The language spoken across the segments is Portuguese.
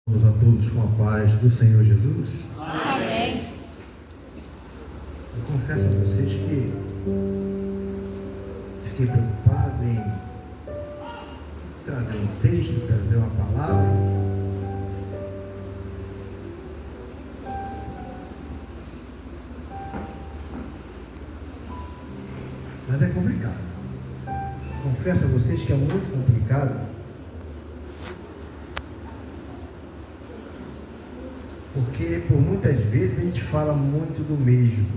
Vamos a todos com a paz do Senhor Jesus. Amém. Eu confesso a vocês que fiquei preocupado em trazer um texto, trazer uma palavra. Mas é complicado. Confesso a vocês que é muito complicado. Porque por muitas vezes a gente fala muito do mesmo.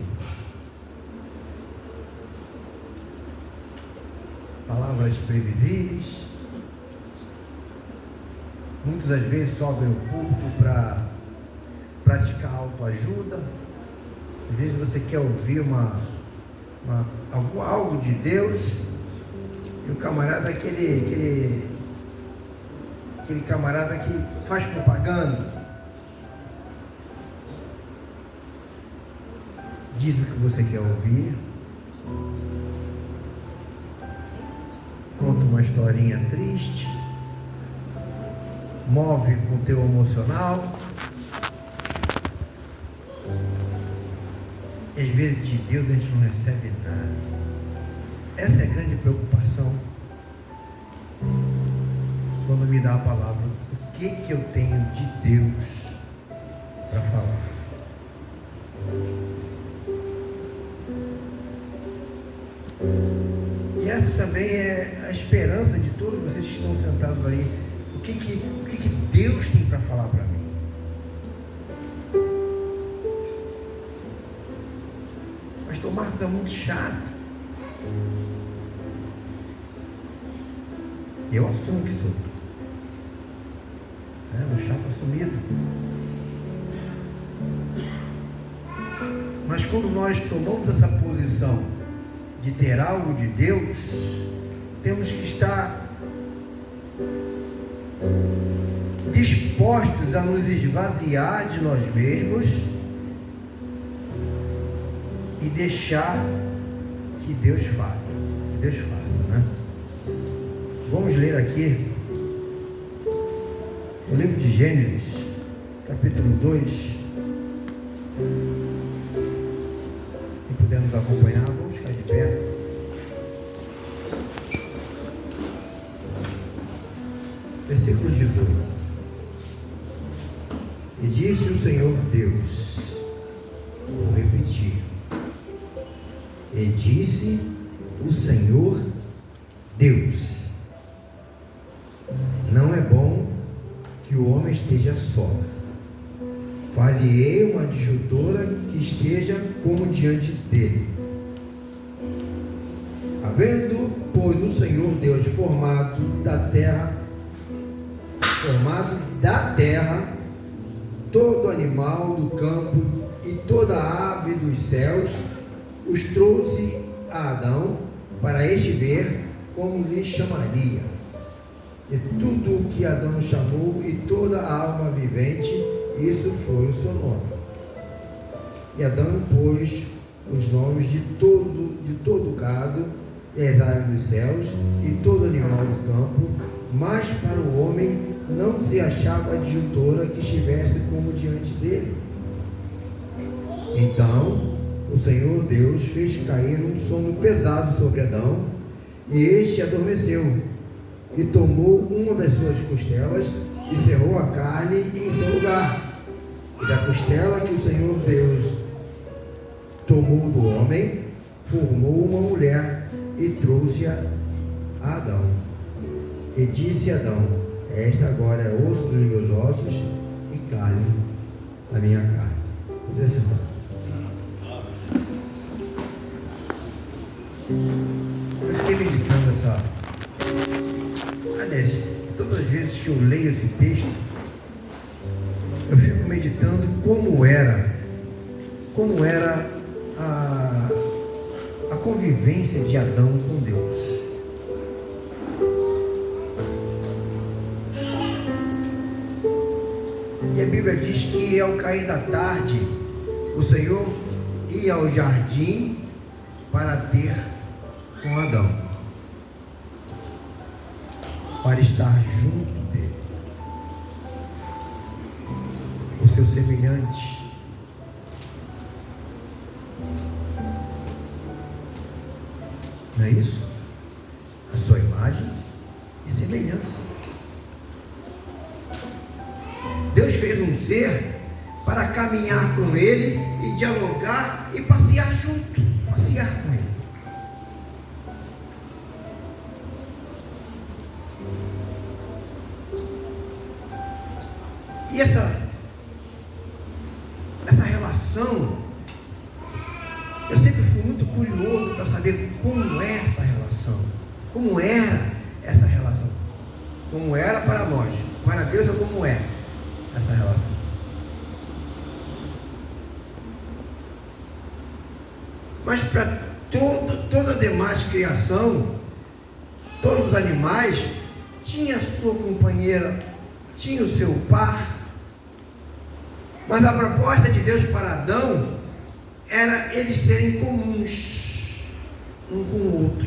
Palavras previsíveis. Muitas das vezes sobem o púlpito para praticar autoajuda. Às vezes você quer ouvir algo de Deus, e o camarada aquele camarada que faz propaganda. Diz o que você quer ouvir, conta uma historinha triste, move com o teu emocional. Às vezes de Deus a gente não recebe nada. Essa é a grande preocupação quando me dá a palavra. O que eu tenho de Deus para falar? E essa também é a esperança de todos vocês que estão sentados aí. O que Deus tem para falar para mim? Pastor Marcos é muito chato. Eu assumo que sou. Um chato assumido. Mas quando nós tomamos essa posição de ter algo de Deus, temos que estar dispostos a nos esvaziar de nós mesmos e deixar que Deus fale, que Deus faça, né? Vamos ler aqui o livro de Gênesis, capítulo 2. Se pudermos acompanhar, vamos ficar de pé. Versículo 18. E disse o Senhor Deus, vou repetir, e disse o Senhor Deus, não é bom que o homem esteja só. Far-lhe-ei uma adjutora que esteja como diante dele. Havendo, pois, o Senhor Deus formado da terra todo animal do campo e toda ave dos céus, os trouxe a Adão para este ver como lhe chamaria. E tudo o que Adão chamou e toda a alma vivente, isso foi o seu nome. E Adão pôs os nomes de todo gado e as aves dos céus e todo animal do campo, mas para o homem não se achava adjutora que estivesse como diante dele. Então o Senhor Deus fez cair um sono pesado sobre Adão, e este adormeceu, e tomou uma das suas costelas e cerrou a carne em seu lugar. E da costela que o Senhor Deus tomou do homem, formou uma mulher e trouxe-a a Adão. E disse Adão: esta agora é osso dos meus ossos e carne da minha carne. Eu fiquei meditando aliás, todas as vezes que eu leio esse texto, eu fico meditando como era a convivência de Adão com Deus. E a Bíblia diz que ao cair da tarde, o Senhor ia ao jardim para ter com Adão, para estar junto dele. seu semelhante. Não é isso? A sua imagem e semelhança. Deus fez um ser para caminhar com ele e dialogar e passear junto, passear com ele. E essa relação, eu sempre fui muito curioso para saber como é essa relação, como era essa relação, como era para nós, para Deus é como é essa relação. Mas para toda a demais criação, todos os animais tinha a sua companheira, tinha o seu par. Mas a proposta de Deus para Adão era eles serem comuns um com o outro.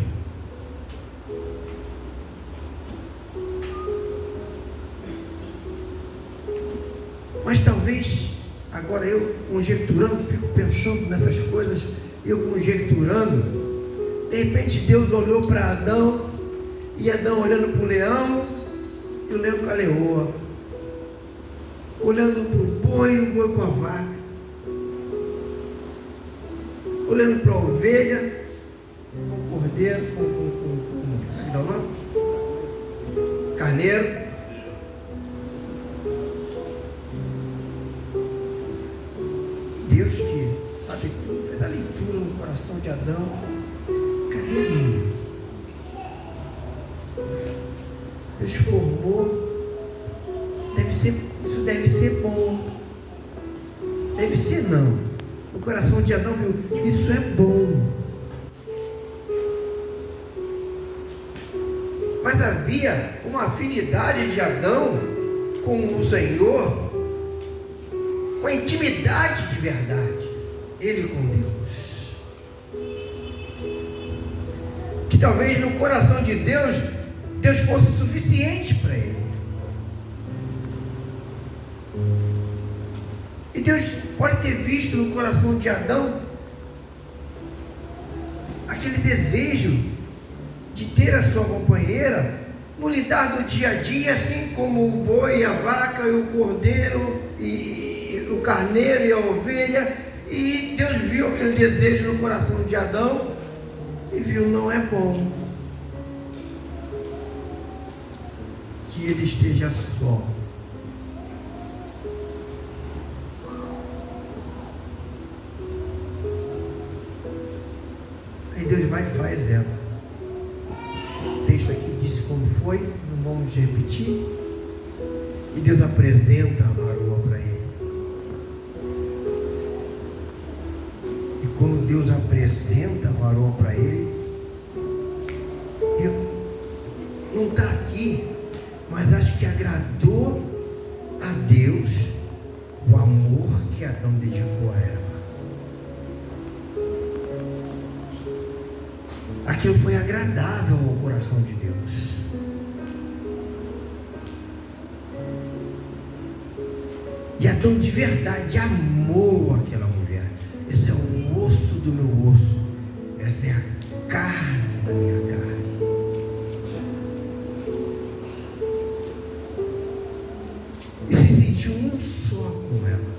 Mas talvez, agora eu conjecturando, fico pensando nessas coisas, eu conjecturando, de repente Deus olhou para Adão, e Adão olhando para o leão, e o leão com a leoa, olhando para o boi com a vaca, olhando para a ovelha, com o cordeiro, como é que dá o nome? Carneiro. Deus que sabe tudo, fez a leitura no coração de Adão. Cadê ele? Deus formou. Isso deve ser bom. Deve ser não. O coração de Adão viu, isso é bom. Mas havia uma afinidade de Adão com o Senhor, uma intimidade de verdade, ele com Deus, que talvez no coração de Deus fosse suficiente para ele. E Deus pode ter visto no coração de Adão aquele desejo de ter a sua companheira no lidar do dia a dia, assim como o boi, a vaca e o cordeiro, e o carneiro e a ovelha. E Deus viu aquele desejo no coração de Adão e viu, não é bom que ele esteja só. Aí Deus vai e faz Eva. O texto aqui disse como foi, não vamos repetir. E Deus apresenta a varoa para ele. E quando Deus apresenta a varoa para ele, não está aqui, mas acho que agradou a Deus o amor que Adão dedicou a ela. Aquilo foi agradável ao coração de Deus. E Adão de verdade amou aquela mulher. Esse é o osso do meu osso, essa é a carne da minha carne. E se sentiu um só com ela.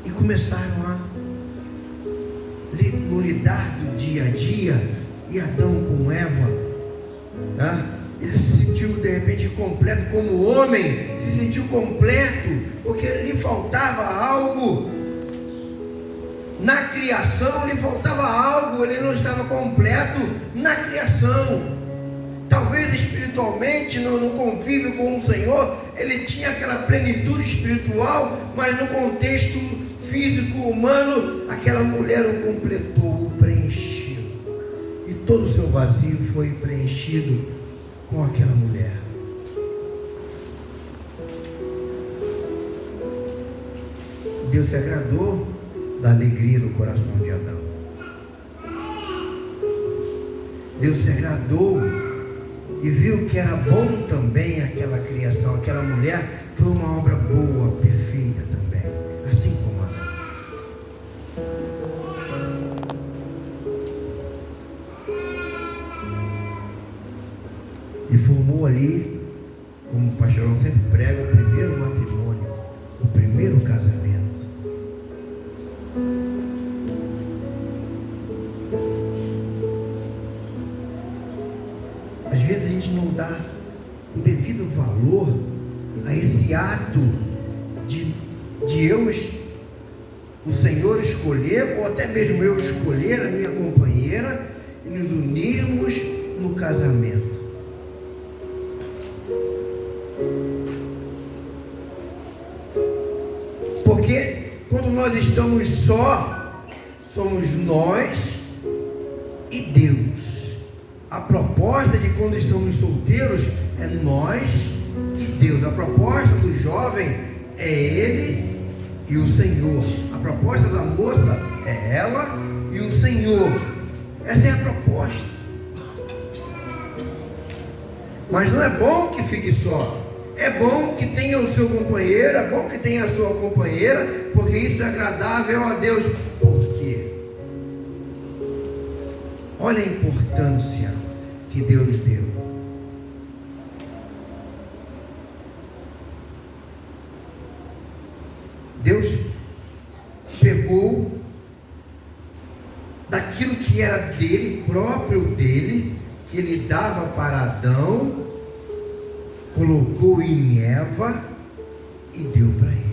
E começaram no lidar do dia a dia. E Adão com Eva, ele se sentiu de repente completo, como homem se sentiu completo, porque lhe faltava algo na criação, lhe faltava algo, ele não estava completo na criação. Talvez espiritualmente, no convívio com o Senhor, ele tinha aquela plenitude espiritual, mas no contexto físico humano, aquela mulher o completou, o preencheu. E todo o seu vazio foi preenchido com aquela mulher. Deus se agradou da alegria no coração de Adão. Deus se agradou e viu que era bom também aquela criação, aquela mulher foi uma obra boa, perfeita também, assim como Adão. E formou ali, como o pastorão sempre prega, o primeiro matrimônio, o primeiro casamento. Às vezes a gente não dá o devido valor a esse ato de o Senhor escolher, ou até mesmo eu escolher a minha companheira e nos unirmos no casamento. Porque quando nós estamos só, somos nós e Deus. A proposta de quando estamos solteiros é nós e Deus. A proposta do jovem é ele e o Senhor. A proposta da moça é ela e o Senhor. Essa é a proposta. Mas não é bom que fique só. É bom que tenha o seu companheiro, é bom que tenha a sua companheira, porque isso é agradável a Deus. Por quê? Olha a importância que Deus deu. Deus pegou daquilo que era dele, próprio dele, que ele dava para Adão, colocou em Eva e deu para ele.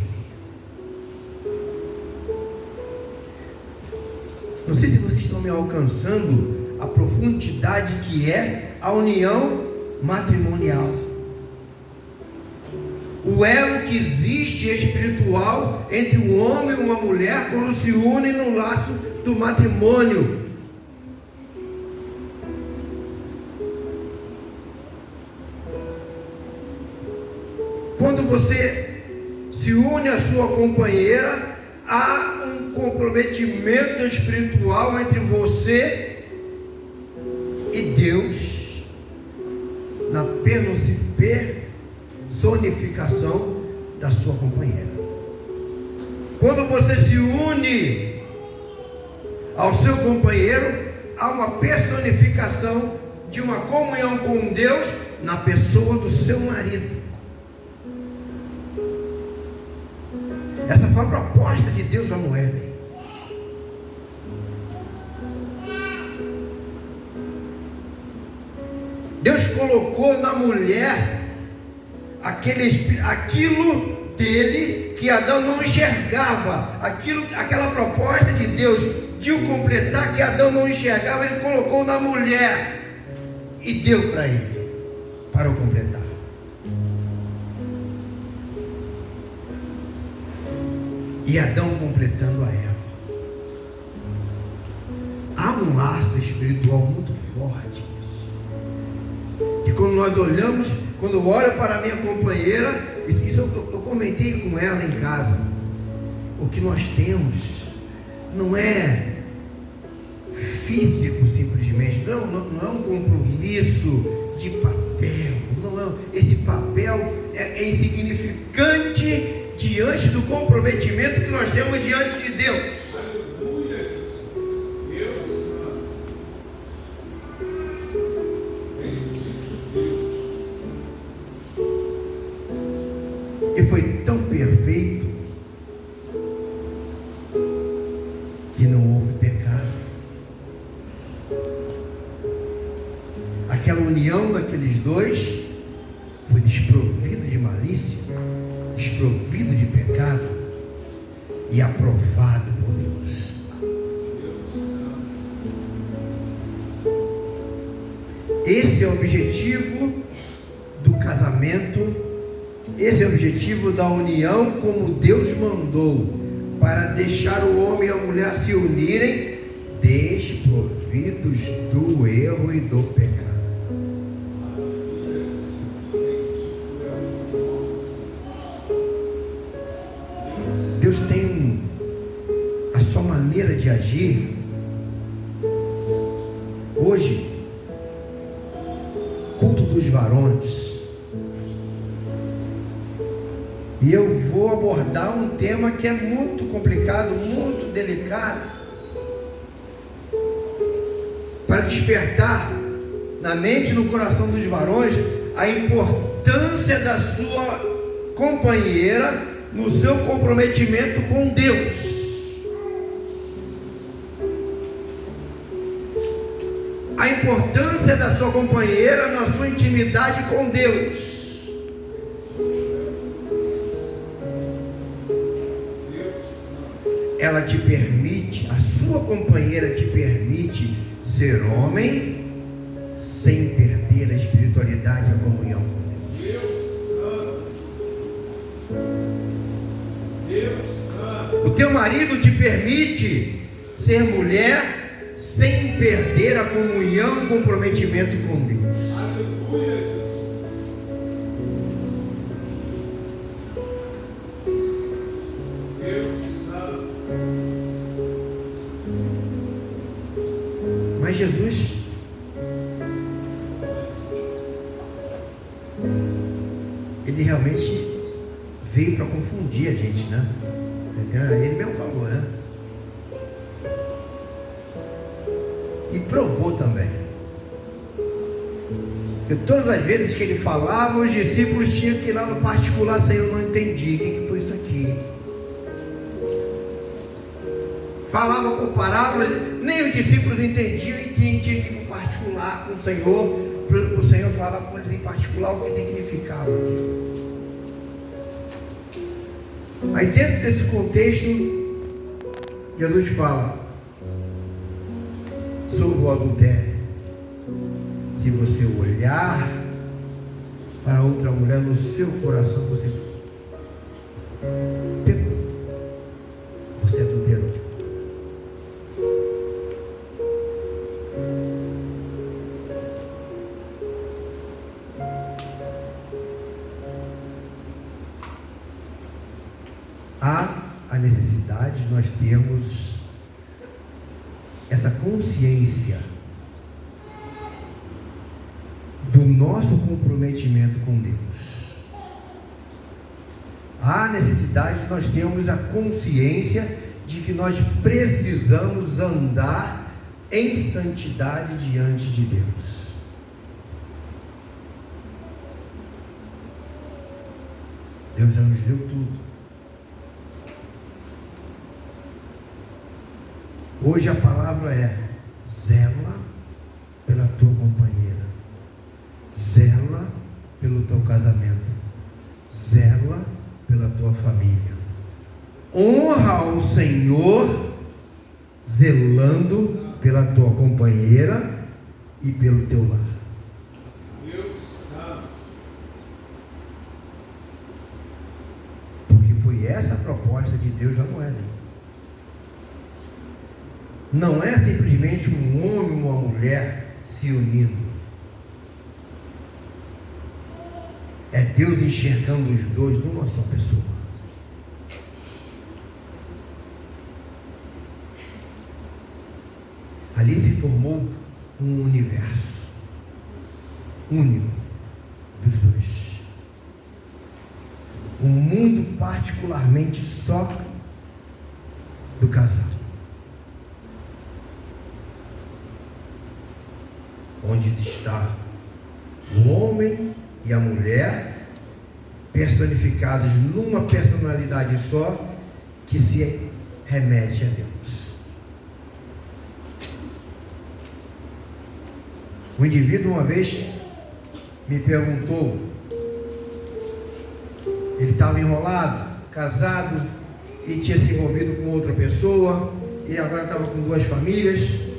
Não sei se vocês estão me alcançando a profundidade que é a união matrimonial. O elo que existe espiritual entre um homem e uma mulher quando se unem no laço do matrimônio. Quando você se une à sua companheira, há um comprometimento espiritual entre você e Deus, na personificação da sua companheira. Quando você se une ao seu companheiro, há uma personificação de uma comunhão com Deus na pessoa do seu marido. Essa foi a proposta de Deus lá no Éden. Deus colocou na mulher aquilo dele que Adão não enxergava, aquela proposta de Deus de o completar que Adão não enxergava, ele colocou na mulher e deu para ele, para o completar. E Adão completando a Eva. Há um laço espiritual muito forte nisso. E quando nós olhamos, quando eu olho para a minha companheira, isso eu comentei com ela em casa. O que nós temos não é físico simplesmente, não é um compromisso de papel, não é, esse papel é insignificante diante do comprometimento que nós temos diante de Deus. Aleluia, Deus. E foi tão perfeito que não houve pecado. Aquela união daqueles dois foi desprovida de malícia, desprovido de pecado e aprovado por Deus. Esse é o objetivo do casamento, esse é o objetivo da união como Deus mandou, para deixar o homem e a mulher se unirem desprovidos do erro e do pecado. Deus tem a sua maneira de agir. Hoje varões. E eu vou abordar um tema que é muito complicado, muito delicado, para despertar na mente e no coração dos varões a importância da sua companheira no seu comprometimento com Deus. A importância da sua companheira na sua intimidade com Deus. Ela te permite, a sua companheira te permite ser homem sem perder a espiritualidade e a comunhão com Deus. O teu marido te permite ser mulher sem perder a comunhão e comprometimento com Deus. Aleluia, Jesus. Mas Jesus, ele realmente veio para confundir a gente, né? Ele mesmo falou, né? E provou também. Porque todas as vezes que ele falava, os discípulos tinham que ir lá no particular, Senhor, eu não entendi, o que foi isso aqui? Falava por parábola, nem os discípulos entendiam e tinha que ir para o particular com o Senhor, para o Senhor falar com eles em particular o que significava aquilo. Aí dentro desse contexto, Jesus fala sobre o adultério. Se você olhar para outra mulher no seu coração, você pecou, você adulterou. Há a necessidade de nós termos essa consciência do nosso comprometimento com Deus. Há a necessidade de nós termos a consciência de que nós precisamos andar em santidade diante de Deus. Deus já nos deu tudo. Hoje a palavra é: zela pela tua companheira, zela pelo teu casamento, zela pela tua família. Honra ao Senhor zelando pela tua companheira e pelo teu lar. Deus sabe. Porque foi essa a proposta de Deus lá no Éden. Não é simplesmente um homem e uma mulher se unindo. É Deus enxergando os dois numa só pessoa. Ali se formou um universo único dos dois. Um mundo particularmente só do casal. Onde está o homem e a mulher personificados numa personalidade só que se remete a Deus. O indivíduo uma vez me perguntou, ele estava enrolado, casado e tinha se envolvido com outra pessoa e agora estava com duas famílias.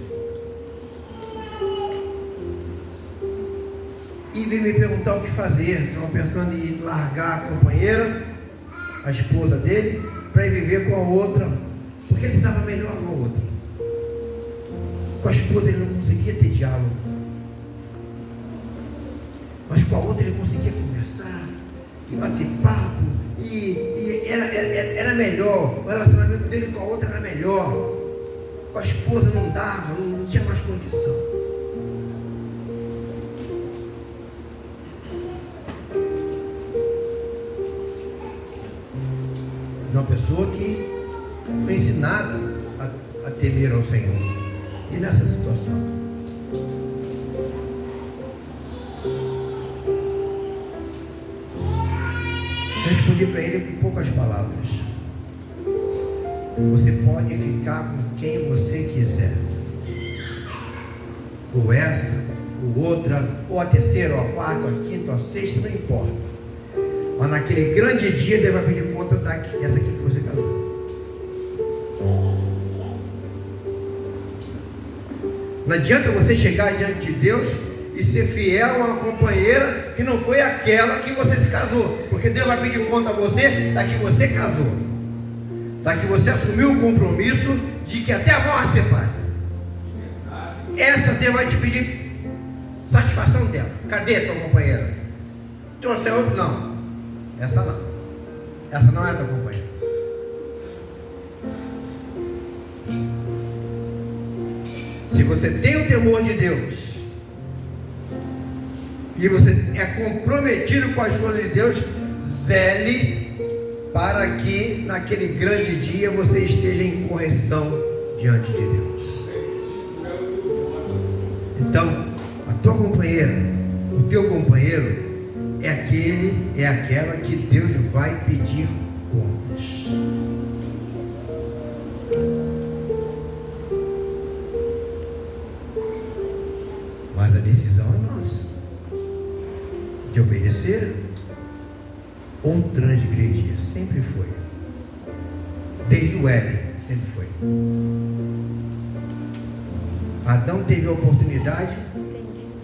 E veio me perguntar o que fazer. Estava pensando em largar a companheira, a esposa dele, para ir viver com a outra, porque ele estava melhor com a outra. Com a esposa ele não conseguia ter diálogo, mas com a outra ele conseguia conversar e bater papo, e era melhor. O relacionamento dele com a outra era melhor. Com a esposa não dava, não tinha mais condição. uma pessoa que foi ensinada a temer ao Senhor. E nessa situação, respondi para ele com poucas palavras: você pode ficar com quem você quiser, ou essa, ou outra, ou a terceira, ou a quarta, ou a quinta, ou a sexta, não importa. Mas naquele grande dia Deus vai pedir conta dessa aqui que você casou. Não adianta você chegar diante de Deus e ser fiel a uma companheira que não foi aquela que você se casou, porque Deus vai pedir conta a você da que você casou, da que você assumiu o compromisso de que até a morte separe. Essa Deus vai te pedir satisfação dela. Cadê a tua companheira? Trouxe outra? Não, essa não. Essa não é a tua companheira. Se você tem o temor de Deus e você é comprometido com as coisas de Deus, zele para que naquele grande dia você esteja em correção diante de Deus. Então, a tua companheira, o teu companheiro é aquela que Deus vai pedir contas. Mas a decisão é nossa, de obedecer ou transgredir. Sempre foi. Desde o Éden, sempre foi. Adão teve a oportunidade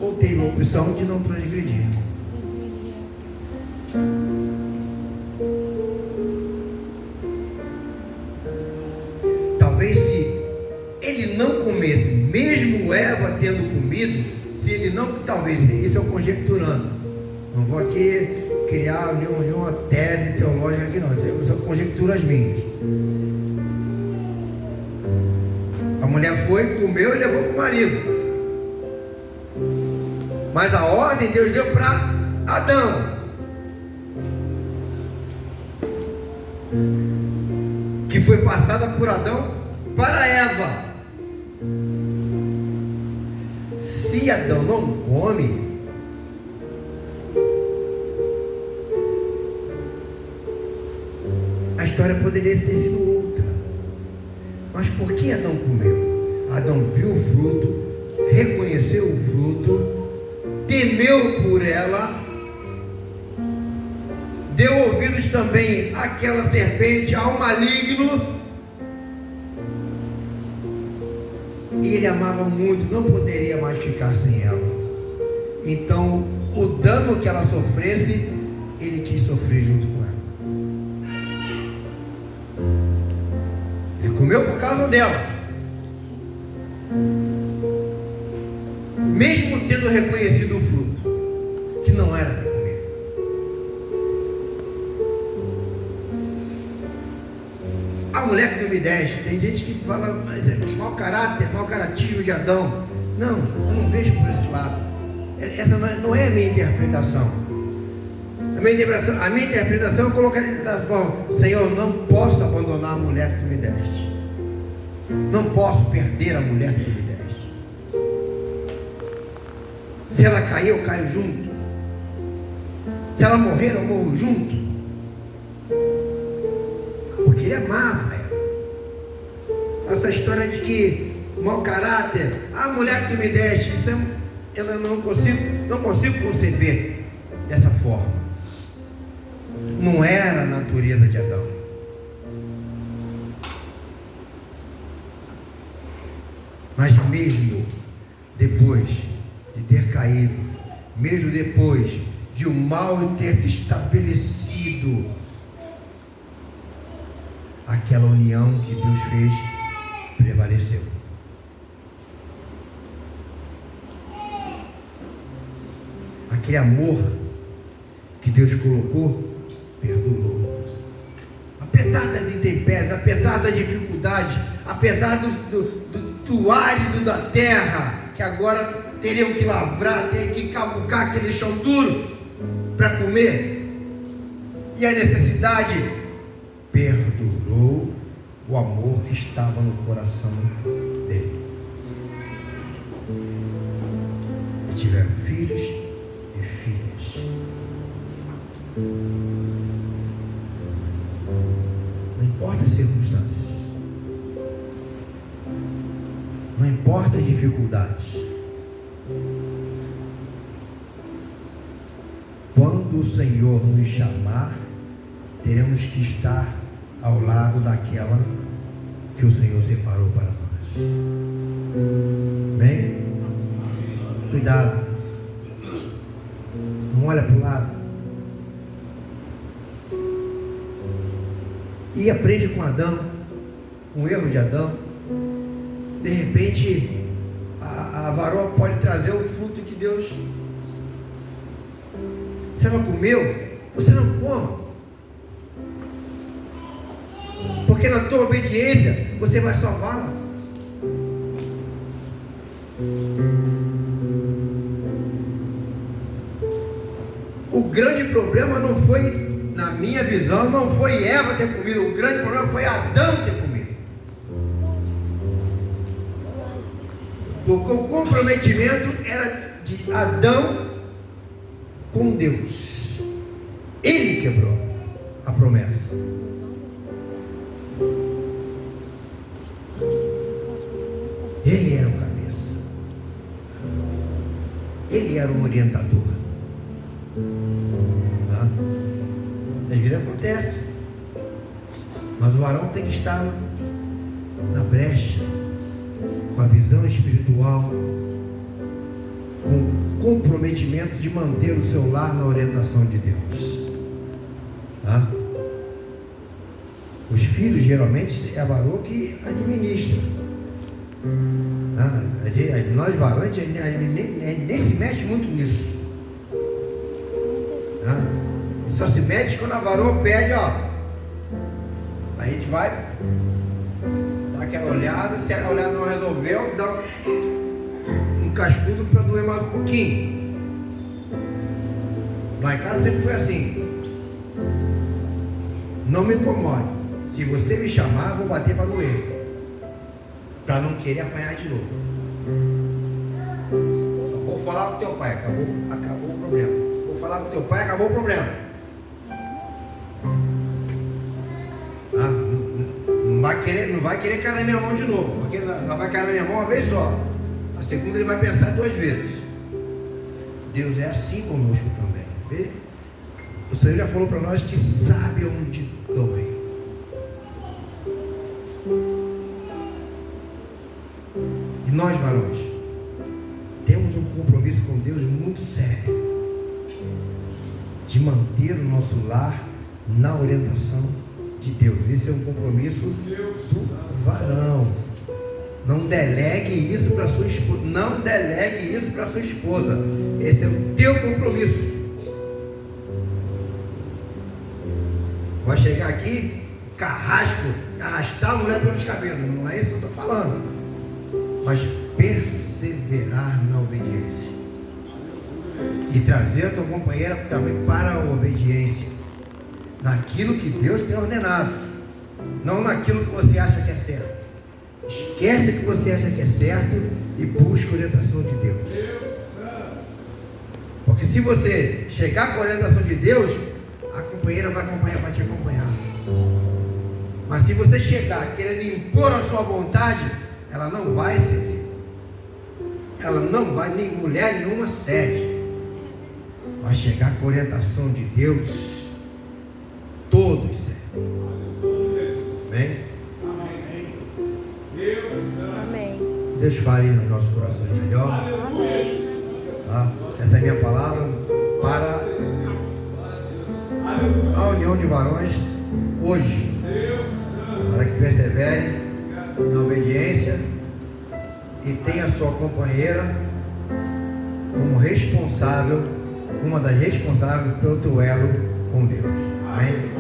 ou teve a opção de não transgredir. Talvez se ele não comesse, mesmo Eva tendo comido, se ele não, talvez, isso eu conjecturando, não vou aqui criar nenhuma tese teológica aqui não, isso são conjecturas minhas. A mulher foi, comeu e levou para o marido, mas a ordem Deus deu para Adão, que foi passada por Adão para Eva. Se Adão não come, a história poderia ter sido outra. Mas por que Adão comeu? Adão viu o fruto, reconheceu o fruto, temeu por ela, deu ouvidos também àquela serpente, ao maligno, e ele amava muito, não poderia mais ficar sem ela. Então, o dano que ela sofresse, ele quis sofrer junto com ela. Ele comeu por causa dela, mesmo tendo reconhecido o fruto, que não era para comer. A mulher que tu me deste, tem gente que fala, mas é mau caráter, mau caratismo de Adão. Não, eu não vejo por esse lado. Essa não é a minha interpretação. A minha interpretação eu colocaria das formas: Senhor, não posso abandonar a mulher que tu me deste, não posso perder a mulher que tu me deste. Se ela cair, eu caio junto. Se ela morrer, eu morro junto. Porque ele amava ela. Essa história de que mau caráter, a mulher que tu me deste, isso eu não consigo conceber dessa forma. Não era a natureza de Adão. Mas mesmo depois de ter caído, mesmo depois de o mal ter se estabelecido, aquela união que Deus fez prevaleceu. Aquele amor que Deus colocou perdurou. Apesar das intempéries, apesar das dificuldades, apesar do árido da terra, que agora teriam que lavrar, teriam que cavucar aquele chão duro para comer, e a necessidade perdurou o amor que estava no coração dele. E tiveram filhos e filhas. Não importa as circunstâncias, não importa as dificuldades, quando o Senhor nos chamar, teremos que estar ao lado daquela que o Senhor separou para nós. Bem? Cuidado. Não olha para o lado. E aprende com Adão, com o erro de Adão. De repente, a varoa pode trazer o fruto que Deus... Você não comeu? Você não coma. Porque na tua obediência, você vai salvá-la. O grande problema não foi, na minha visão, não foi Eva ter comido. O grande problema foi Adão ter comido. Porque o comprometimento era de Adão com Deus. Ele quebrou a promessa. Ele era o cabeça. Ele era o orientador. Tá? Às vezes acontece, mas o varão tem que estar na brecha, com a visão espiritual, com comprometimento de manter o seu lar na orientação de Deus. Tá? Os filhos geralmente é a varoa que administra. Tá? Nós varões nem se mexe muito nisso. Tá? Só se mete quando a varoa pede, ó. A gente vai dar aquela olhada, se a olhada não resolveu, dá um cascudo para doer mais um pouquinho. Lá em casa sempre foi assim. Não me incomode. Se você me chamar, eu vou bater para doer, para não querer apanhar de novo. Vou falar com teu pai, acabou o problema. Vou falar com teu pai, acabou o problema. Não vai querer cair na minha mão de novo, porque ela vai cair na minha mão uma vez só. A segunda ele vai pensar 2 vezes. Deus é assim conosco também. Vê? O Senhor já falou para nós que sabe onde dói. E nós, varões, temos um compromisso com Deus muito sério, de manter o nosso lar na orientação de Deus. Esse é um compromisso do varão. Não delegue isso para sua esposa. Não delegue isso para sua esposa. Esse é o teu compromisso. Vai chegar aqui, carrasco, arrastar a mulher pelos cabelos. Não é isso que eu estou falando. Mas perseverar na obediência. E trazer a tua companheira também para a obediência. Naquilo que Deus tem ordenado. Não naquilo que você acha que é certo. Esquece o que você acha que é certo e busca a orientação de Deus. Porque se você chegar com a orientação de Deus, a companheira vai te acompanhar. Mas se você chegar querendo impor a sua vontade, ela não vai ceder. Ela não vai, nem mulher nenhuma cede. Vai chegar com a orientação de Deus. Todos cedem. Bem? Amém. Deus fale nos nossos corações melhor. Tá? Essa é a minha palavra para a união de varões hoje, para que persevere na obediência e tenha sua companheira como responsável, uma das responsáveis pelo teu elo com Deus. Amém?